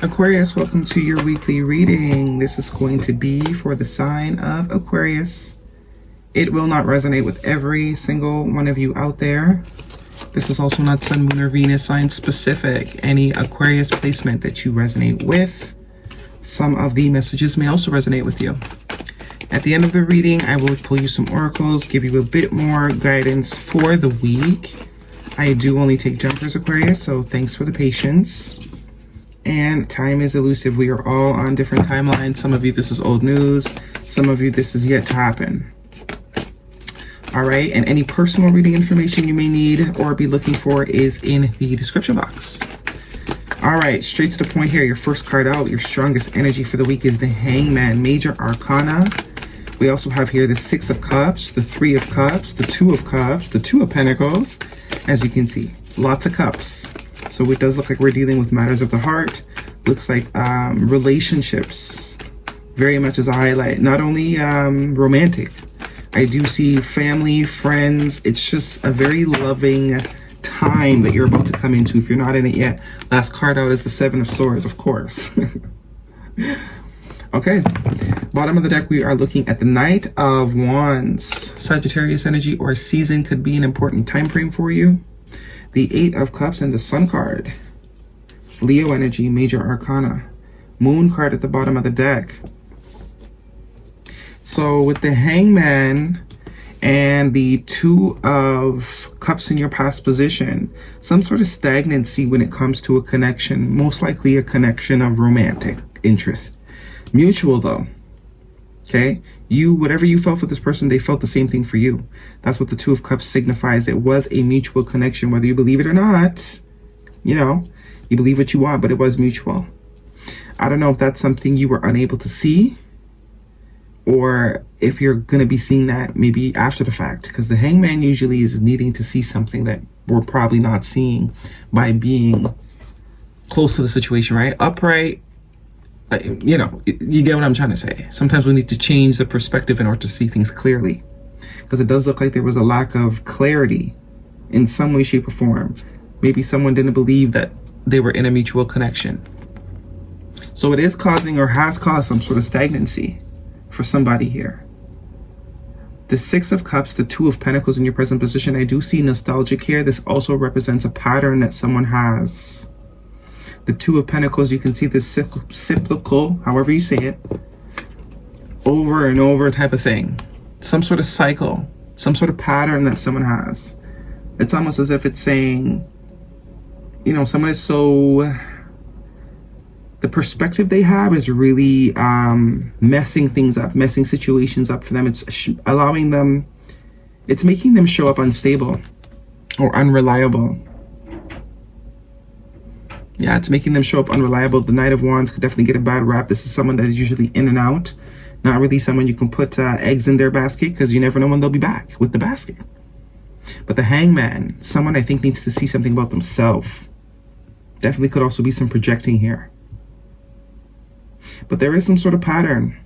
Aquarius, welcome to your weekly reading. This is going to be for the sign of Aquarius. It will not resonate with every single one of you out there. This is also not Sun, Moon, or Venus sign specific. Any Aquarius placement that you resonate with, some of the messages may also resonate with you. At the end of the reading, I will pull you some oracles, give you a bit more guidance for the week. I do only take jumpers, Aquarius, so thanks for the patience. And time is elusive. We are all on different timelines. Some of you, this is old news. Some of you, this is yet to happen. All right, and any personal reading information you may need or be looking for is in the description box. All right, straight to the point here. Your first card out, your strongest energy for the week is the Hangman, Major Arcana. We also have here the Six of Cups, the Three of Cups, the Two of Cups, the Two of Pentacles. As you can see, lots of cups. So it does look like we're dealing with matters of the heart. Looks like relationships very much as a highlight. Not only romantic. I do see family, friends. It's just a very loving time that you're about to come into if you're not in it yet. Last card out is the Seven of Swords, of course. Okay, bottom of the deck, we are looking at the Knight of Wands. Sagittarius energy or season could be an important time frame for you. The Eight of Cups and the Sun card. Leo energy, Major Arcana. Moon card at the bottom of the deck. So with the Hangman and the Two of Cups in your past position, some sort of stagnancy when it comes to a connection, most likely a connection of romantic interest. Mutual though, okay? Whatever you felt for this person, they felt the same thing for you. That's what the Two of Cups signifies. It was a mutual connection, whether you believe it or not. You know, you believe what you want, but it was mutual. I don't know if that's something you were unable to see, or if you're going to be seeing that maybe after the fact, because the Hangman usually is needing to see something that we're probably not seeing by being close to the situation, right? Upright, you know, you get what I'm trying to say. Sometimes we need to change the perspective in order to see things clearly, because it does look like there was a lack of clarity in some way, shape, or form. Maybe someone didn't believe that they were in a mutual connection. So it is causing or has caused some sort of stagnancy for somebody here. The Six of Cups, the Two of Pentacles in your present position, I do see nostalgic here. This also represents a pattern that someone has. The Two of Pentacles, you can see this cyclical, however you say it, over and over type of thing. Some sort of cycle, some sort of pattern that someone has. It's almost as if it's saying, you know, someone is so, the perspective they have is really messing things up, messing situations up for them. It's allowing them, it's making them show up unstable or unreliable. Yeah, it's making them show up unreliable. The Knight of Wands could definitely get a bad rap. This is someone that is usually in and out. Not really someone you can put eggs in their basket, because you never know when they'll be back with the basket. But the Hangman, someone I think needs to see something about themselves. Definitely could also be some projecting here. But there is some sort of pattern.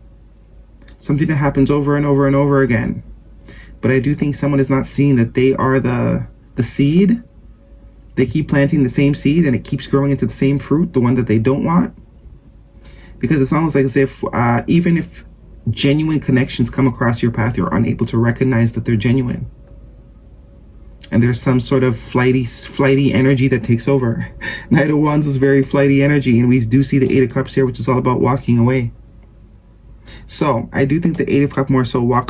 Something that happens over and over and over again. But I do think someone is not seeing that they are the seed. They keep planting the same seed and it keeps growing into the same fruit, the one that they don't want. Because it's almost like as if even if genuine connections come across your path, you're unable to recognize that they're genuine. And there's some sort of flighty energy that takes over. Knight of Wands is very flighty energy, and we do see the Eight of Cups here, which is all about walking away. So I do think the Eight of Cups more so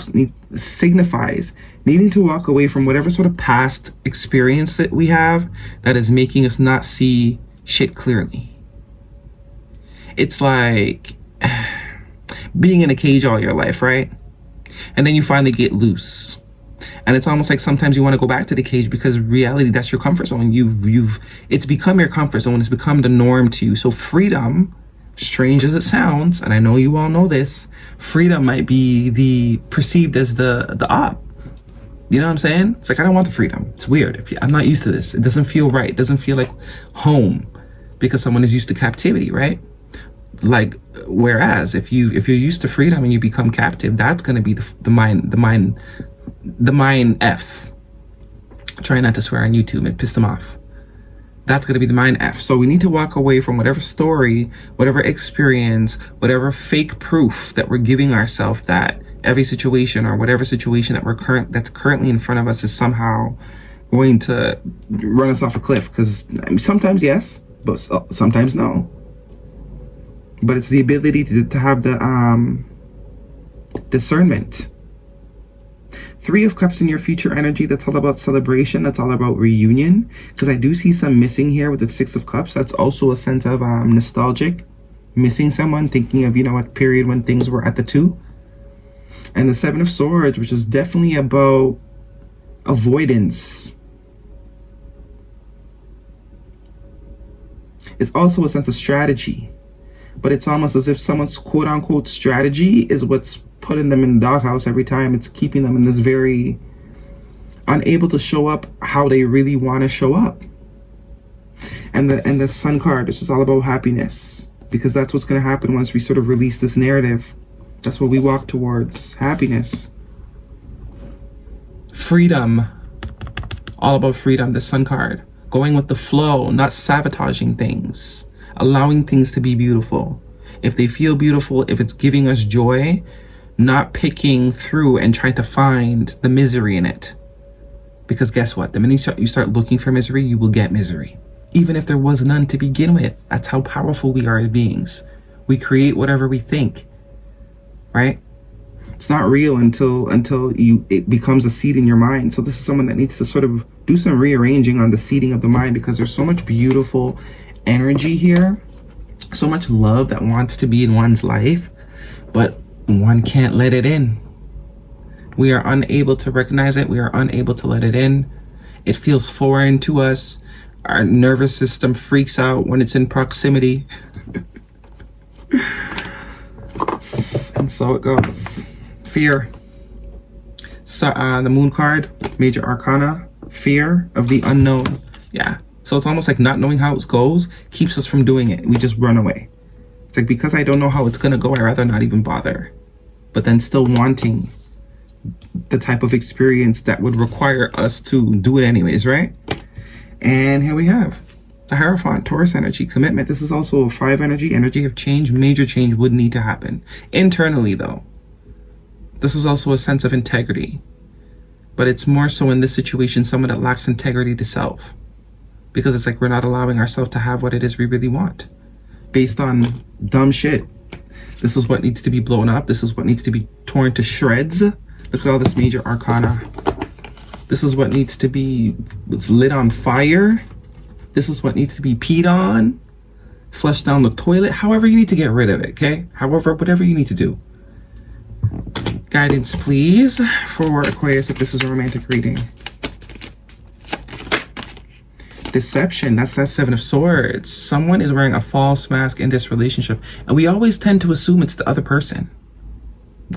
signifies needing to walk away from whatever sort of past experience that we have that is making us not see shit clearly. It's like being in a cage all your life, right? And then you finally get loose. And it's almost like sometimes you want to go back to the cage because reality, that's your comfort zone. It's become your comfort zone. It's become the norm to you. So freedom, strange as it sounds, and I know you all know this, freedom might be perceived as the op. You know what I'm saying? It's like, I don't want the freedom. It's weird. I'm not used to this. It doesn't feel right. It doesn't feel like home because someone is used to captivity, right? Like, whereas if you're used to freedom and you become captive, that's going to be the mind F. Try not to swear on YouTube and piss them off. That's going to be the mind F. So we need to walk away from whatever story, whatever experience, whatever fake proof that we're giving ourselves that every situation or whatever situation that that's currently in front of us is somehow going to run us off a cliff. Because sometimes yes, but sometimes no. But it's the ability to have the discernment. 3 of Cups in your future energy, that's all about celebration. That's all about reunion. Because I do see some missing here with the 6 of Cups. That's also a sense of nostalgic. Missing someone, thinking of, what period when things were at the 2. And the 7 of Swords, which is definitely about avoidance. It's also a sense of strategy. But it's almost as if someone's quote-unquote strategy is what's putting them in the doghouse every time. It's keeping them in this very unable to show up how they really want to show up. And the Sun card, this is all about happiness, because that's what's going to happen once we sort of release this narrative. That's what we walk towards, happiness. Freedom, all about freedom, the Sun card. Going with the flow, not sabotaging things, allowing things to be beautiful. If they feel beautiful, if it's giving us joy, not picking through and trying to find the misery in it. Because guess what? The minute you start looking for misery, you will get misery. Even if there was none to begin with. That's how powerful we are as beings. We create whatever we think, right? It's not real until it becomes a seed in your mind. So this is someone that needs to sort of do some rearranging on the seeding of the mind, because there's so much beautiful energy here, so much love that wants to be in one's life, but one can't let it in. We are unable to recognize it. We are unable to let it in. It feels foreign to us. Our nervous system freaks out when it's in proximity. And so it goes. Fear. The Moon card, Major Arcana. Fear of the unknown. Yeah. So it's almost like not knowing how it goes keeps us from doing it. We just run away. It's like, because I don't know how it's going to go, I'd rather not even bother. But then still wanting the type of experience that would require us to do it anyways, right? And here we have the Hierophant, Taurus energy, commitment. This is also a 5 energy of change. Major change would need to happen. Internally, though. This is also a sense of integrity. But it's more so in this situation, someone that lacks integrity to self. Because it's like we're not allowing ourselves to have what it is we really want. Based on dumb shit. This is what needs to be blown up. This is what needs to be torn to shreds. Look at all this Major Arcana. This is what needs to be lit on fire. This is what needs to be peed on. Flushed down the toilet. However you need to get rid of it, okay? However, whatever you need to do. Guidance, please, for Aquarius if this is a romantic reading. Deception, that's that 7 of Swords. Someone is wearing a false mask in this relationship, and we always tend to assume it's the other person.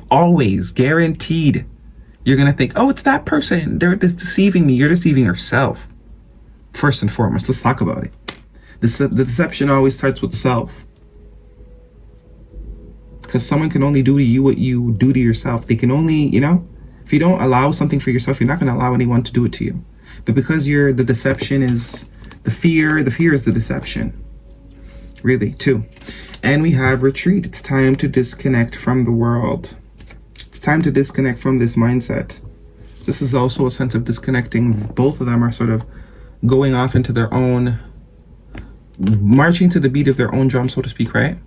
Always, guaranteed. You're gonna think, oh, it's that person, they're deceiving me. You're deceiving yourself. First and foremost, let's talk about it. The deception always starts with self, because someone can only do to you what you do to yourself. They can only, if you don't allow something for yourself, you're not going to allow anyone to do it to you. But because the deception is the fear is the deception. Really, too. And we have retreat. It's time to disconnect from the world. It's time to disconnect from this mindset. This is also a sense of disconnecting. Both of them are sort of going off into their own, marching to the beat of their own drum, so to speak, right?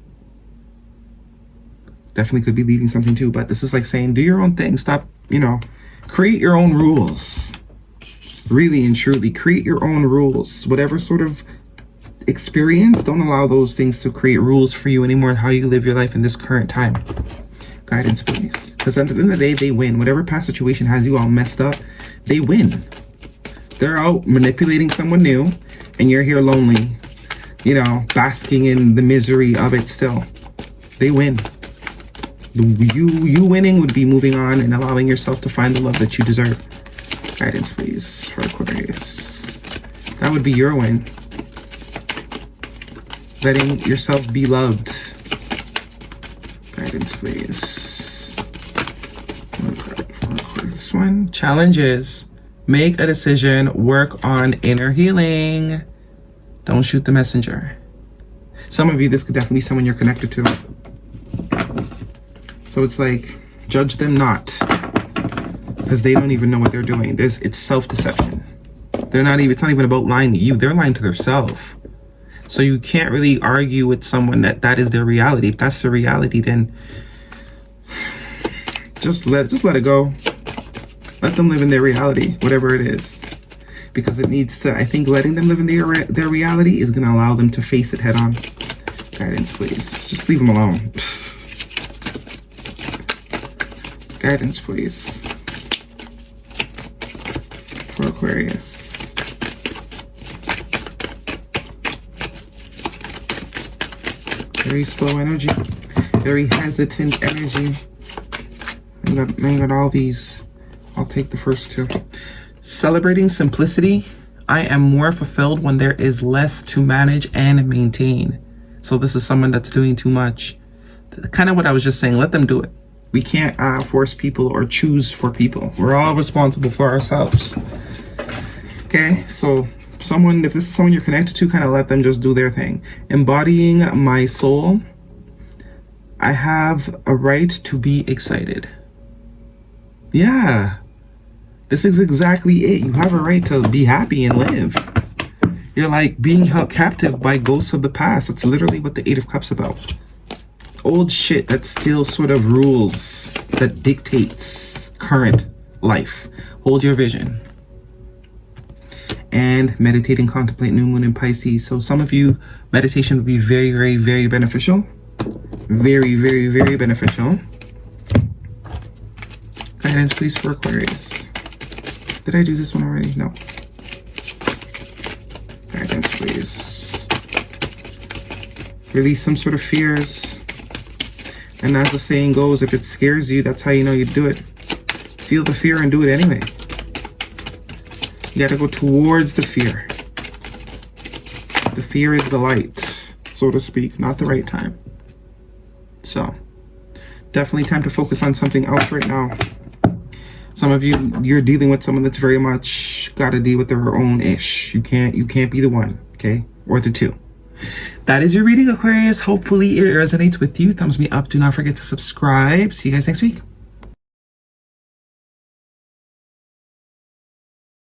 Definitely could be leading something too, but this is like saying, do your own thing. Stop, create your own rules. Really and truly, create your own rules. Whatever sort of experience, don't allow those things to create rules for you anymore and how you live your life in this current time. Guidance, please. Because at the end of the day, they win. Whatever past situation has you all messed up, they win. They're out manipulating someone new, and you're here lonely, basking in the misery of it still. They win. You winning would be moving on and allowing yourself to find the love that you deserve. Guidance, please, for Aquarius. That would be your win. Letting yourself be loved. Guidance, please. This one. Challenges. Make a decision. Work on inner healing. Don't shoot the messenger. Some of you, this could definitely be someone you're connected to. So it's like, judge them not, because they don't even know what they're doing. It's self-deception. It's not even about lying to you. They're lying to themselves. So you can't really argue with someone that is their reality. If that's their reality, then just let it go. Let them live in their reality, whatever it is. Because it needs to, I think letting them live in their reality is going to allow them to face it head on. Guidance, please. Just leave them alone. Guidance, please. For Aquarius. Very slow energy. Very hesitant energy. I got all these. I'll take the first two. Celebrating simplicity. I am more fulfilled when there is less to manage and maintain. So this is someone that's doing too much. Kind of what I was just saying. Let them do it. We can't force people or choose for people. We're all responsible for ourselves. Okay, so if this is someone you're connected to, kind of let them just do their thing. Embodying my soul. I have a right to be excited. Yeah. This is exactly it. You have a right to be happy and live. You're like being held captive by ghosts of the past. That's literally what the Eight of Cups about. Old shit that still sort of rules, that dictates current life. Hold your vision. And meditate and contemplate new moon in Pisces. So some of you, meditation would be very, very, very beneficial. Very, very, very beneficial. Guidance, please, for Aquarius. Did I do this one already? No. Guidance, please. Release some sort of fears. And as the saying goes, if it scares you, that's how you know you do it. Feel the fear and do it anyway. You got to go towards the fear. The fear is the light, so to speak, not the right time. So, definitely time to focus on something else right now. Some of you, you're dealing with someone that's very much got to deal with their own ish. You can't be the one, okay? Or the two. That is your reading, Aquarius. Hopefully it resonates with you. Thumbs me up. Do not forget to subscribe. See you guys next week.